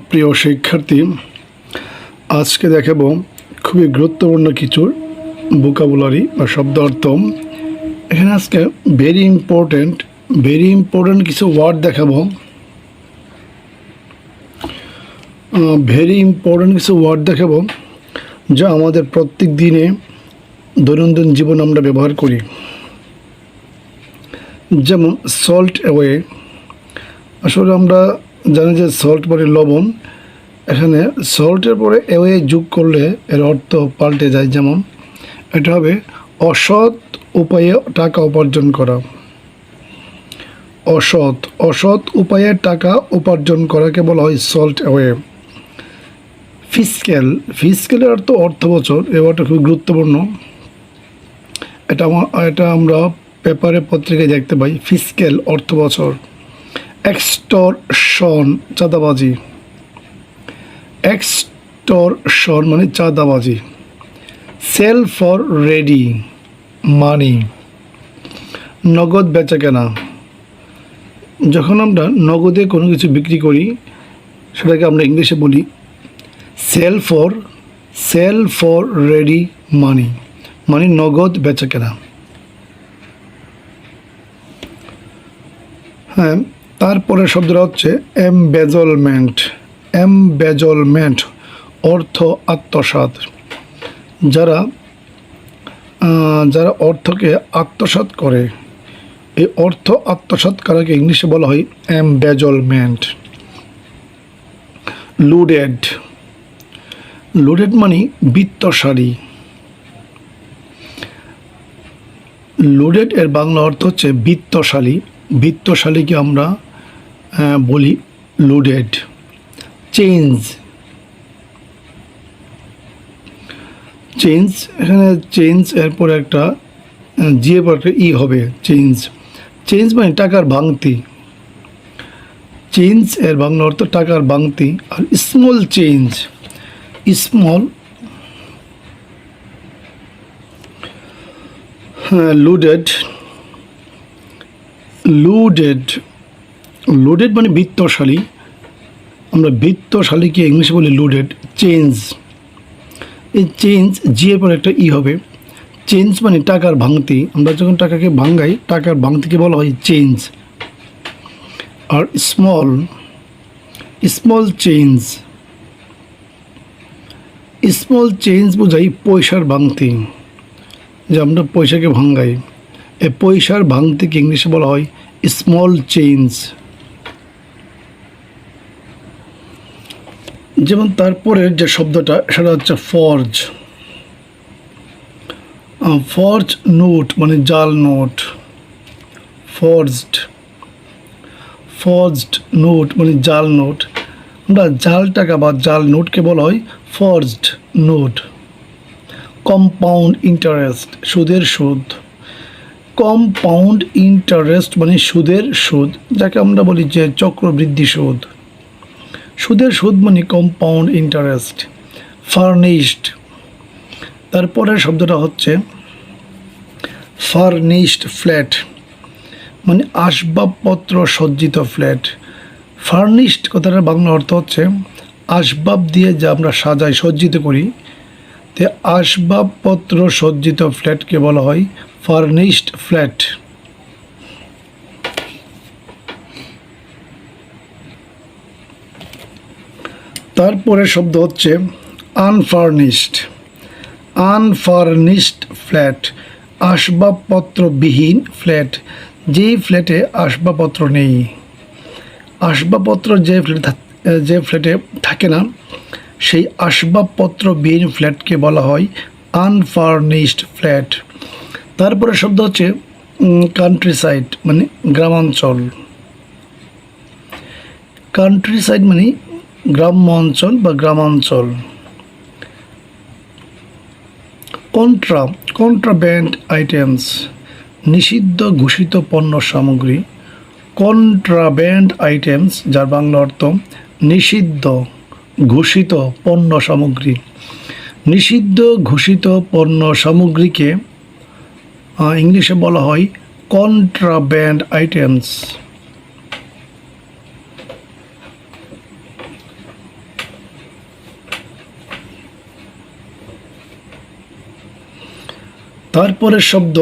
প্রিয় শিক্ষার্থী, আজকে দেখাবো খুবই গুরুত্বপূর্ণ কিছু ভোকাবুলারি বা শব্দ অর্থ। এখানে আজকে ভেরি ইম্পর্টেন্ট কিছু ওয়ার্ড দেখাবো। যা আমাদের প্রত্যেক দিনে দৈনন্দিন জীবন আমরা ব্যবহার করি। যেমন সল্ট অ্যাওয়ে। আসলে আমরা জানি যে সল্ট মানে লবণ। এখানে সল্টের পরে অ্যাওয়ে যোগ করলে এর অর্থ পাল্টে যায়। যেমন এটা হবে অসৎ উপায়ে টাকা উপার্জন করা। অসৎ উপায়ে টাকা উপার্জন করাকে বলা হয় সল্ট অ্যাওয়ে। ফিসক্যালের অর্থ অর্থবছর। এই ওয়ার্ডটা খুব গুরুত্বপূর্ণ। এটা আমরা পেপারে পত্রিকায় দেখতে পাই। ফিসক্যাল অর্থবছর। এক্সটরশন চাঁদাবাজি। এক্সটরশন মানে চাঁদাবাজি। সেল ফর রেডি মানি। নগদ বেচাকেনা। যখন আমরা নগদে কোনো কিছু বিক্রি করি সেটাকে আমরা ইংলিশে বলি সেল ফর রেডি মানি, মানে নগদ বেচাকেনা। হ্যাঁ, তারপরে শব্দটা হচ্ছে এমবেজলমেন্ট অর্থ আত্মসাৎ। যারা অর্থকে আত্মসাৎ করে, এই অর্থ আত্মসাৎ করাকে ইংলিশে বলা হয় এমবেজলমেন্ট। লুডেড মানে বিত্তশালী। লুডেড এর বাংলা অর্থ হচ্ছে বিত্তশালী। বিত্তশালীকে আমরা বলি লুডেড। চেঞ্জ। এখানে চেঞ্জ এরপরে একটা জিয়ে পর একটা ই হবে। চেঞ্জ মানে টাকার ভাঙতি। চেঞ্জ এর বাংলা অর্থ টাকার ভাঙতি। আর স্মল চেঞ্জ, লুডেড মানে বিত্তশালী। আমরা বিত্তশালীকে ইংলিশে বলি লুডেড। চেঞ্জ, এই চেঞ্জ জিয়ের পর একটা ই হবে। চেঞ্জ মানে টাকার ভাঙতি। আমরা যখন টাকাকে ভাঙাই, টাকার ভাঙতিকে বলা হয় চেঞ্জ। আর স্মল চেঞ্জ বোঝাই পয়সার ভাঙতি। যে আমরা পয়সাকে ভাঙাই, এই পয়সার ভাঙতিকে ইংলিশে বলা হয় স্মল চেঞ্জ। যেমন তারপরের যে শব্দটা সেটা হচ্ছে ফর্জ নোট মানে জাল নোট। ফর্জড নোট মানে জাল নোট। আমরা জাল টাকা বা জাল নোটকে বলা হয় ফর্জড নোট। কম্পাউন্ড ইন্টারেস্ট সুদের সুদ। কম্পাউন্ড ইন্টারেস্ট মানে সুদের সুদ, যাকে আমরা বলি যে চক্রবৃদ্ধি সুদ। সুদের সুদ মানে কম্পাউন্ড ইন্টারেস্ট। ফার্নিশড। তারপরের শব্দটা হচ্ছে ফার্নিশড ফ্ল্যাট, মানে আসবাবপত্র সজ্জিত ফ্ল্যাট। ফার্নিশড কথাটার বাংলা অর্থ হচ্ছে আসবাব দিয়ে যা আমরা সাজাই, সজ্জিত করি। তে আসবাবপত্র সজ্জিত ফ্ল্যাটকে বলা হয় ফার্নিশড ফ্ল্যাট। তারপরে শব্দ হচ্ছে আনফার্নিশড ফ্ল্যাট। আসবাবপত্রবিহীন ফ্ল্যাট, যেই ফ্ল্যাটে আসবাবপত্র নেই। আসবাবপত্র যে ফ্ল্যাটে থাকে না, সেই আসবাবপত্রবিহীন ফ্ল্যাটকে বলা হয় আনফার্নিশড ফ্ল্যাট। তারপরে শব্দ হচ্ছে কান্ট্রিসাইড মানে গ্রামাঞ্চল। কান্ট্রিসাইড মানে গ্রাম্য অঞ্চল বা গ্রামাঞ্চল। কন্ট্রাব্যান্ড আইটেমস নিষিদ্ধ ঘোষিত পণ্য সামগ্রী। কন্ট্রাব্যান্ড আইটেমস যার বাংলা অর্থ নিষিদ্ধ ঘোষিত পণ্য সামগ্রী। নিষিদ্ধ ঘোষিত পণ্য সামগ্রীকে ইংলিশে বলা হয় কন্ট্রাব্যান্ড আইটেমস। তারপরের শব্দ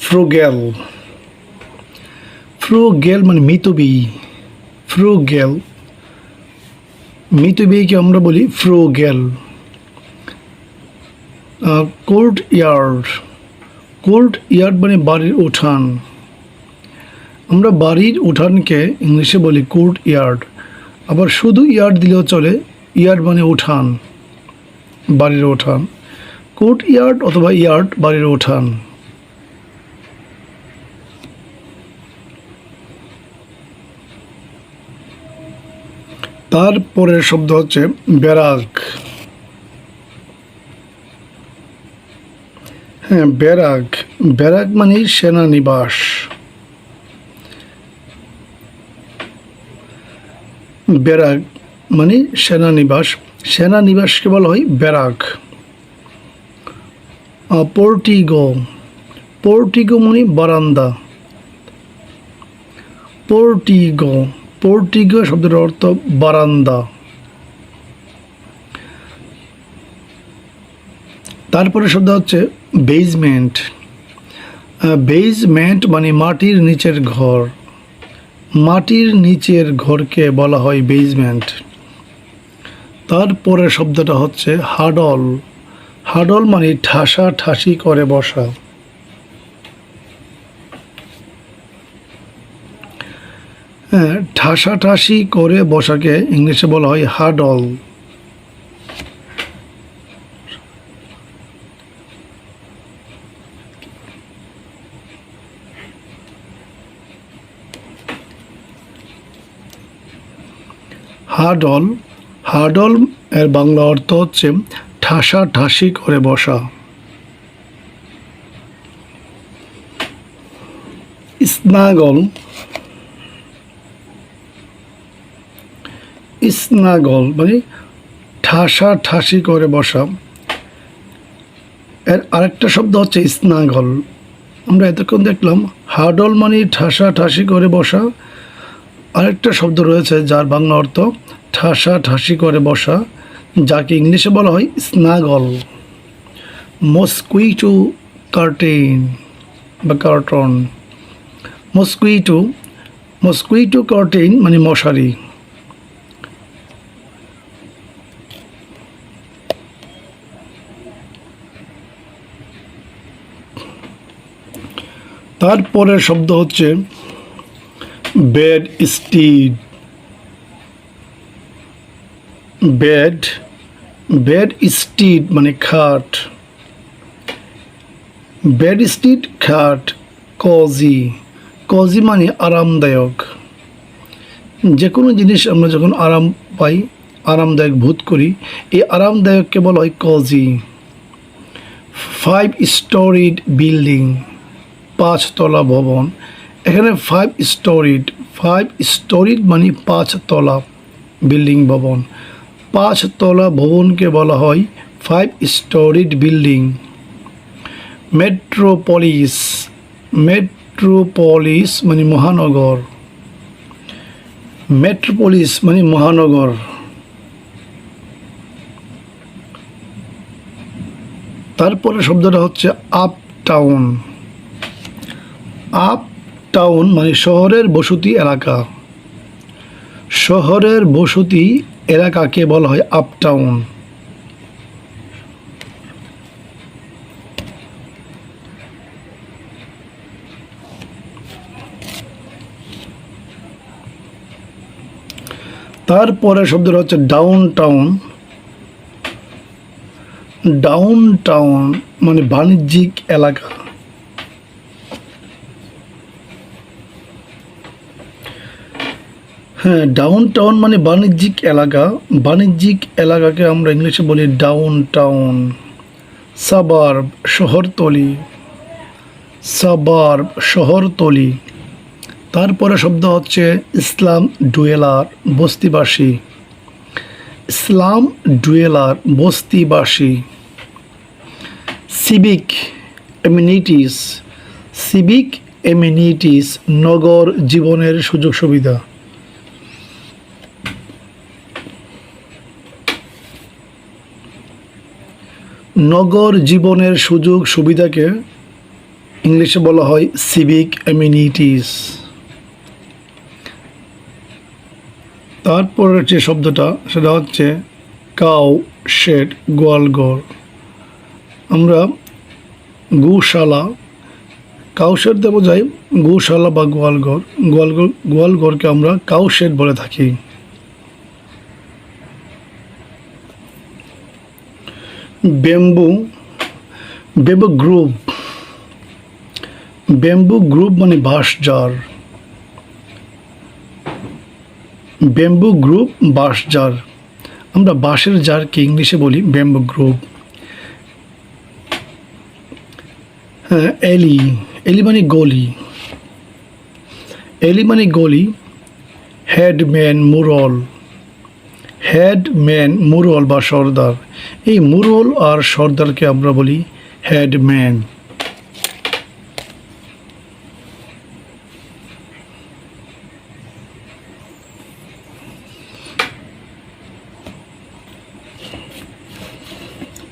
ফ্রুগেল। ফ্রুগেল মানে মিতব্যয়ী। ফ্রুগেল, মিতব্যয়ীকে আমরা বলি frugal. Courtyard. Courtyard মানে বাড়ির উঠান। আমরা বাড়ির উঠানকে ইংলিশে বলি কোর্ট ইয়ার্ড। আবার শুধু ইয়ার্ড দিলেও চলে, ইয়ার্ড মানে উঠান, বাড়ির উঠান। কোর্ট ইয়ার্ড অথবা ইয়ার্ড বাড়ির উঠান। তারপরের শব্দ হচ্ছে ব্যারাক। হ্যাঁ, ব্যারাক। ব্যারাক মানে সেনানিবাস। ব্যারাক মানে সেনানিবাস। সেনানিবাসকে বলা হয় ব্যারাক। পোর্টিগো। পোর্টিগো মানে বারান্দা। পোর্টিগো, পোর্টিগো শব্দের অর্থ বারান্দা। তারপরে শব্দ হচ্ছে বেজমেন্ট। বেজমেন্ট মানে মাটির নিচের ঘর। মাটির নিচের ঘরকে বলা হয় বেজমেন্ট। তারপরে শব্দটা হচ্ছে হাডল। হাডল মানে ঠাসাঠাসি করে বসা। হ্যাঁ, ঠাসাঠাসি করে বসাকে ইংলিশে বলা হয় হাডল। হাডল, হাডল এর বাংলা অর্থ হচ্ছে ঠাসাঠাসি করে বসা। স্নাগল। স্নাগল মানে ঠাসাঠাসি করে বসা। এর আরেকটা শব্দ হচ্ছে স্নাগল। আমরা এতক্ষণ দেখলাম হাডল মানে ঠাসাঠাসি করে বসা। আরেকটা শব্দ রয়েছে যার বাংলা অর্থ ঠাসাঠাসি করে বসা, যাকে ইংলিশে বলা হয় স্নাগল। মস্কুইটো কার্টেন বা কার্টন। মস্কুইটো, মস্কুইটো কার্টেন মানে মশারি। তারপরের শব্দ হচ্ছে bed stead. Bed, bed stead মানে খাট। বেড স্টিড খাট। কজি, কজি মানে আরামদায়ক। যে কোনো জিনিস আমরা যখন আরাম পাই, আরামদায়ক বোধ করি, এই আরামদায়ককে বলা হয় কজি। 5 স্টোরিড বিল্ডিং, 5 তলা ভবন। এখানে 5 স্টোরিড, 5 স্টোরিড মানে 5 তলা বিল্ডিং ভবন। 5 তলা ভবনকে বলা হয় 5 স্টোরিড বিল্ডিং। মেট্রোপলিস, মেট্রোপলিস মানে মহানগর। মেট্রোপলিস মানে মহানগর। তারপরে শব্দটা হচ্ছে আপ টাউন। আপ টাউন মানে শহরের বসতি এলাকা। শহরের বসতি এলাকাকে বলা হয় আপ টাউন। তারপরে শব্দটা হচ্ছে ডাউন টাউন। ডাউন টাউন মানে বাণিজ্যিক এলাকা। হ্যাঁ, ডাউন টাউন মানে বাণিজ্যিক এলাকা। বাণিজ্যিক এলাকাকে আমরা ইংলিশে বলি ডাউন টাউন। সাবার্ব শহরতলি। সাবার্ব শহরতলি। তারপরে শব্দ হচ্ছে ইসলাম ডুয়েলার বস্তিবাসী। ইসলাম ডুয়েলার বস্তিবাসী। Civic amenities. সিভিক এমিনিটিস নগর জীবনের সুযোগ সুবিধা। নগর জীবনের সুযোগ সুবিধাকে ইংলিশে বলা হয় সিভিক অ্যামিনিটিস। তারপরের যে শব্দটা সেটা হচ্ছে কাউ শেড, গোয়ালঘর। আমরা গোশালা, কাউ শেড দিয়ে বোঝাই গোশালা বা গোয়ালঘর। গোয়ালঘরকে আমরা কাউ শেড বলে থাকি। Bamboo, bamboo group, bamboo group মানে বাঁশঝাড়। ব্যাম্বু গ্রুপ বাঁশঝাড়, আমরা বাঁশের ঝাড়কে ইংলিশে বলি ব্যাম্বু গ্রুপ। হ্যাঁ, এলি, এলি মানে গলি, এলি মানে গলি। হেডম্যান, মুরল, হেডম্যান মুরল বা সর্দার। এই মুরল আর সর্দারকে আমরা বলি হেডম্যান।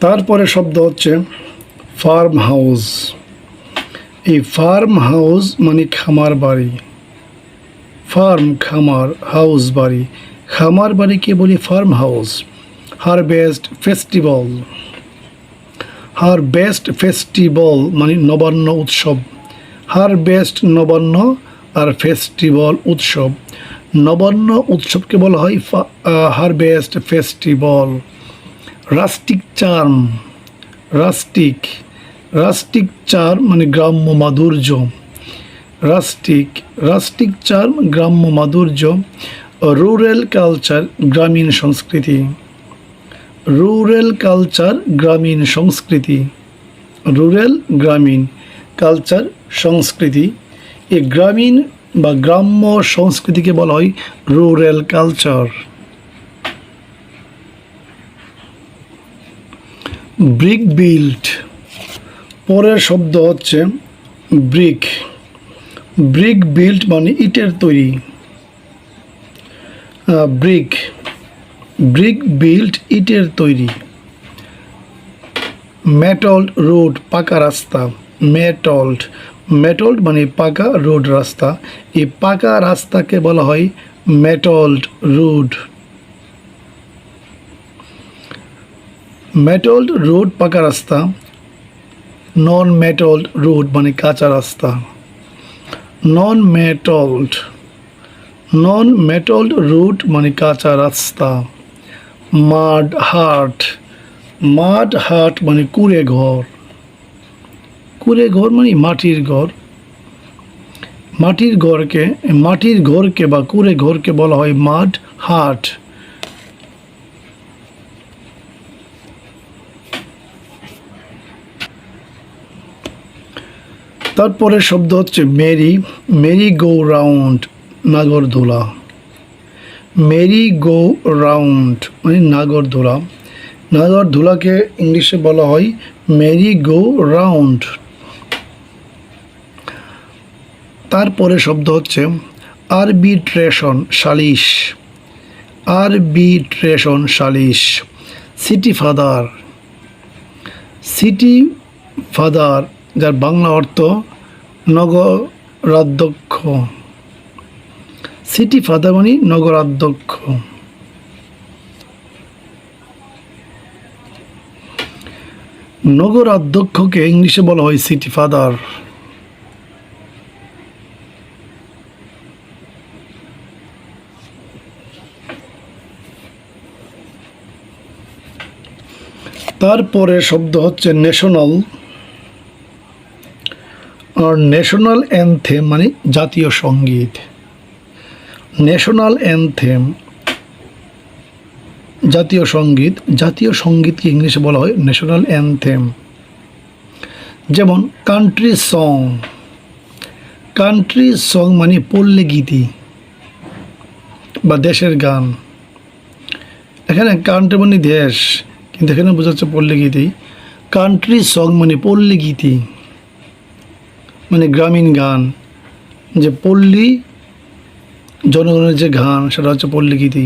তারপরে শব্দ হচ্ছে ফার্ম হাউস। এই ফার্ম হাউস মানে খামার বাড়ি। ফার্ম খামার, হাউস বাড়ি। খামার বাড়িকে বলি farm house. Harvest festival, harvest festival মানে নবান্ন উৎসব। হারভেস্ট নবান্ন আর ফেস্টিভ্যাল উৎসব। নবান্ন উৎসবকে বলা হয় harvest festival. Rustic charm, rustic, rustic charm মানে গ্রাম্য মাধুর্য। রাস্টিক, রাস্টিক চার্ম গ্রাম্য মাধুর্য। রুরাল কালচার, গ্রামীণ সংস্কৃতি। রুরাল কালচার, গ্রামীণ সংস্কৃতি। রুরাল গ্রামীণ, কালচার সংস্কৃতি। এই গ্রামীণ বা গ্রাম্য সংস্কৃতিকে বলা হয় রুরাল কালচার। ব্রিক বিল্ট, পরের শব্দ হচ্ছে ব্রিক। ব্রিক বিল্ট মানে ইটের তৈরি। ব্রিক, ব্রিক বিল্ট ইটের তৈরি। মেটল্ড রোড, পাকা রাস্তা। মেটল্ড, মেটল্ড মানে পাকা, রোড রাস্তা। এই পাকা রাস্তাকে বলা হয় মেটল্ড রোড। মেটল্ড রোড পাকা রাস্তা। নন মেটল্ড রোড মানে কাঁচা রাস্তা। নন মেটল্ড, নন মেটল্ড রোড মানে কাঁচা রাস্তা। মাড হাট, মাড হাট মানে কুড়ে ঘর। কুড়ে ঘর মানে মাটির ঘর। মাটির ঘরকে, মাটির ঘরকে বা কুড়ে ঘরকে বলা হয় মাড হাট। তারপরে শব্দ হচ্ছে মেরি, মেরি গো রাউন্ড, নাগরদোলা। মেরি গো রাউন্ড মানে নাগরদোলা। নাগরদোলাকে ইংলিশে বলা হয় মেরি গো রাউন্ড। তারপরে শব্দ হচ্ছে আরবিট্রেশন, সালিশ। আরবিট্রেশন, সালিশ। সিটি ফাদার, সিটি ফাদার যার বাংলা অর্থ নগরাধ্যক্ষ। সিটি ফাদার মানে নগরাধ্যক্ষ। নগরাধ্যক্ষকে ইংলিশে বলা হয় সিটি ফাদার। তারপরে শব্দ হচ্ছে ন্যাশনাল। আর ন্যাশনাল অ্যানথেম মানে জাতীয় সঙ্গীত। ন্যাশনাল অ্যানথেম, জাতীয় সঙ্গীত। জাতীয় সঙ্গীতকে ইংলিশে বলা হয় ন্যাশনাল অ্যানথেম। যেমন কান্ট্রি সং। কান্ট্রি সং মানে পল্লী গীতি বা দেশের গান। এখানে কান্ট্রি মানে দেশ, কিন্তু এখানে বোঝাচ্ছে পল্লী গীতি। কান্ট্রি সং মানে পল্লী গীতি, মানে গ্রামীণ গান। যে পল্লী জনগণের যে গান সেটা হচ্ছে পল্লী গীতি।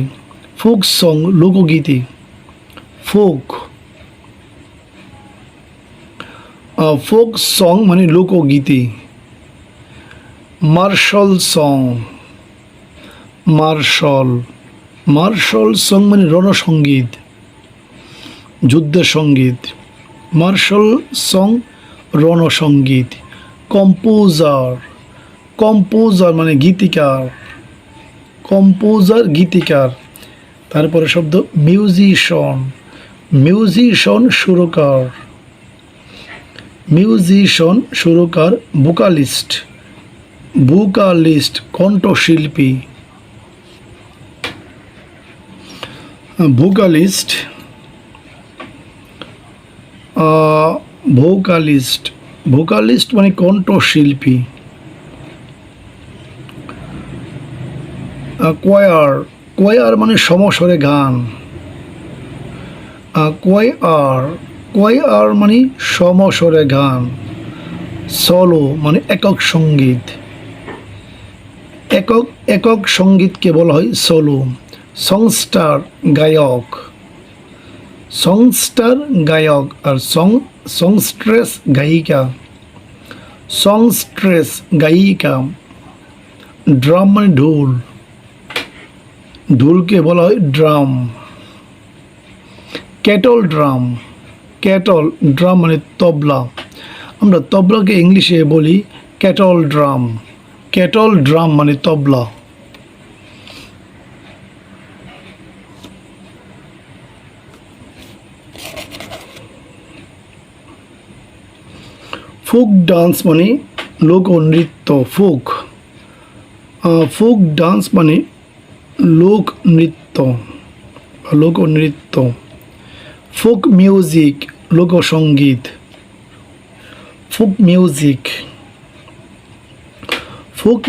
ফোক সং, লোকগীতি। ফোক, ফোক সং মানে লোকগীতি, মার্শাল সং, মার্শাল সং মানে রণসঙ্গীত, যুদ্ধের সঙ্গীত, মার্শাল সং রণসঙ্গীত। কম্পোজার মানে গীতিকার, গীতিকার। তারপরে শব্দ মিউজিশিয়ান সুরকার, ভোকালিস্ট কণ্ঠশিল্পী, ভোকালিস্ট মানে কণ্ঠশিল্পী। কোয়ার মানে সমস্বরে গান, কোয়ার মানে সমস্বরে গান। সোলো মানে একক সঙ্গীত, একক সঙ্গীতকে বলা হয় সোলো। সংস্টার গায়ক, আর সংস্ট্রেস গায়িকা। ড্রাম মানে ঢোলকে বলা হয় ড্রাম। ক্যাটল ড্রাম মানে তবলা, আমরা তবলাকে ইংলিশে বলি ক্যাটল ড্রাম মানে তবলা। ফোক ডান্স মানে লোকনৃত্য, ফোক ডান্স মানে লোকনৃত্য। ফোক মিউজিক লোকসঙ্গীত, ফোক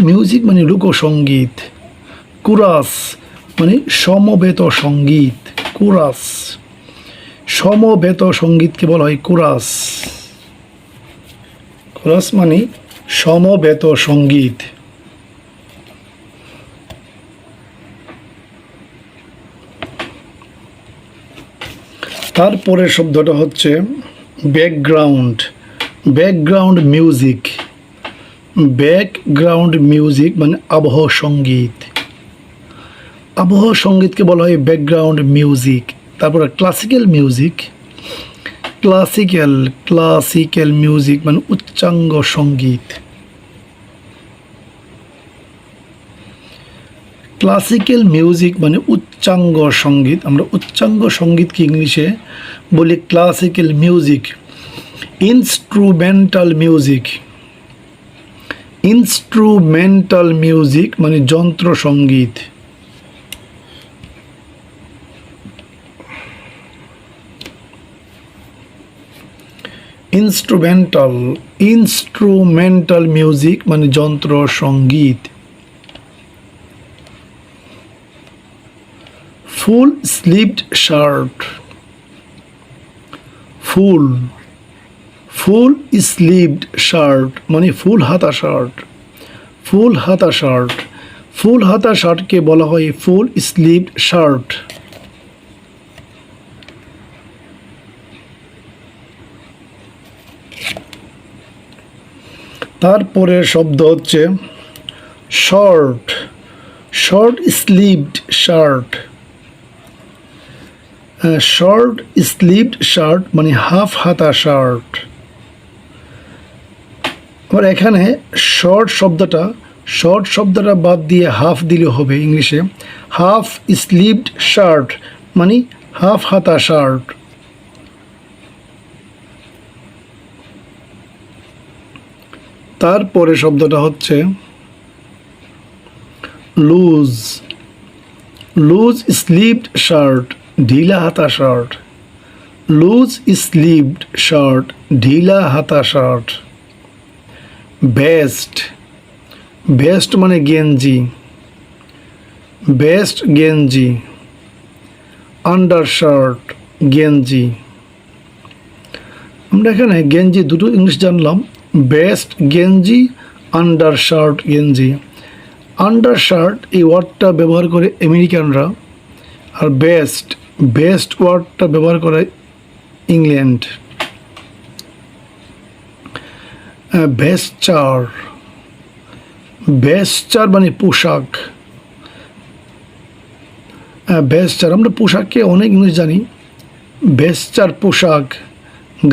মিউজিক মানে লোকসঙ্গীত। কোরাস মানে সমবেত সঙ্গীতকে বলা হয় কোরাস মানে সমবেত সঙ্গীত। তারপরে শব্দটা হচ্ছে ব্যাকগ্রাউন্ড মিউজিক মানে আবহ সঙ্গীতকে বলা হয় ব্যাকগ্রাউন্ড মিউজিক। তারপরে ক্লাসিক্যাল মিউজিক মানে উচ্চাঙ্গ সঙ্গীত। ক্লাসিক্যাল মিউজিক মানে উচ্চাঙ্গ সঙ্গীত, আমরা উচ্চাঙ্গ সঙ্গীতকে ইংলিশে বলি ক্লাসিক্যাল মিউজিক। ইনস্ট্রুমেন্টাল মিউজিক মানে যন্ত্র সঙ্গীত। ইনস্ট্রুমেন্টাল মিউজিক মানে যন্ত্র সঙ্গীত। ফুল স্লিভড শার্ট, ফুল স্লিভড শার্ট মানে ফুল হাতা শার্টকে বলা হয় ফুল স্লিভড শার্ট। তারপরে শব্দ হচ্ছে শর্ট স্লিভড শার্ট। শর্ট স্লিভড শার্ট মানে হাফ হাতা শার্ট। আবার এখানে শর্ট শব্দটা বাদ দিয়ে হাফ দিলে হবে ইংলিশে। হাফ স্লিভড শার্ট মানে হাফ হাতা শার্ট। তারপরে শব্দটা হচ্ছে লুজ স্লিভড শার্ট, ঢিলা হাতা শার্ট। লুজ স্লিভড শার্ট, ঢিলা হাতা শার্ট। ভেস্ট মানে গেঞ্জি। আন্ডারশার্ট গেঞ্জি। আমরা এখানে গেঞ্জি দুটো ইংলিশ জানলাম, বেস্ট গেঞ্জি, আন্ডারশার্ট গেঞ্জি। আন্ডারশার্ট এই ওয়ার্ডটা ব্যবহার করে আমেরিকানরা, আর বেস্ট ওয়ার্ডটা ব্যবহার করে ইংল্যান্ড। ভেস্চার, ভেস্চার মানে পোশাক। ভেস্চার, আমরা পোশাককে অনেক ইংলিশ জানি। ভেস্চার পোশাক,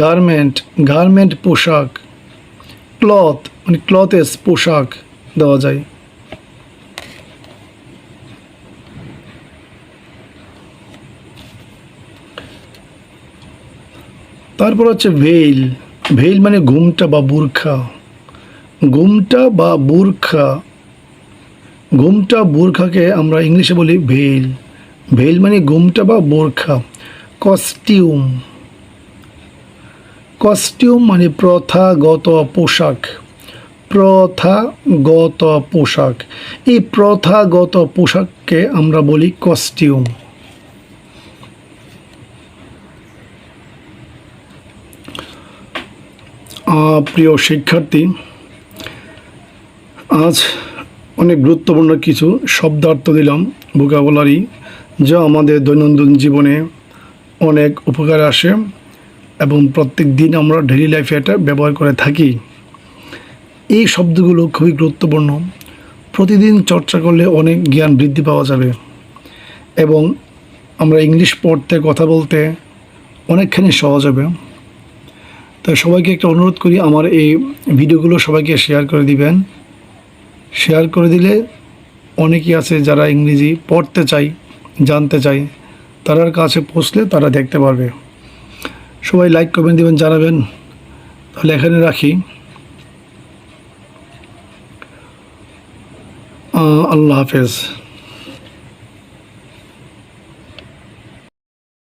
গার্মেন্ট, গার্মেন্ট পোশাক, ক্লথ মানে ক্লথেস পোশাক দেওয়া যায়। তারপর হচ্ছে ভেইল, ভেইল মানে ঘুমটা বা বুরখা, ঘুমটা বা বুরখা, ঘুমটা বুরখাকে আমরা ইংলিশে বলি ভেইল, ভেইল মানে ঘুমটা বা বোরখা। কস্টিউম, কস্টিউম মানে প্রথাগত পোশাক, প্রথাগত পোশাক, এই প্রথাগত পোশাককে আমরা বলি কস্টিউম। প্রিয় শিক্ষার্থী, আজ অনেক গুরুত্বপূর্ণ কিছু শব্দার্থ দিলাম, ভোকাবুলারি, যা আমাদের দৈনন্দিন জীবনে অনেক উপকারে আসে এবং প্রত্যেক দিন আমরা ডেইলি লাইফে এটা ব্যবহার করে থাকি। এই শব্দগুলো খুবই গুরুত্বপূর্ণ, প্রতিদিন চর্চা করলে অনেক জ্ঞান বৃদ্ধি পাওয়া যাবে এবং আমরা ইংলিশ পড়তে কথা বলতে অনেকখানি সহজ হবে। তাই সবাইকে একটা অনুরোধ করি, আমার এই ভিডিওগুলো সবাইকে শেয়ার করে দিবেন। শেয়ার করে দিলে অনেকেই আছে যারা ইংরেজি পড়তে চাই, জানতে চাই, তার কাছে পৌঁছলে তারা দেখতে পারবে। সবাই লাইক কমেন্ট দিবেন, জানাবেন। তাহলে এখানে রাখি। আল্লাহ হাফেজ।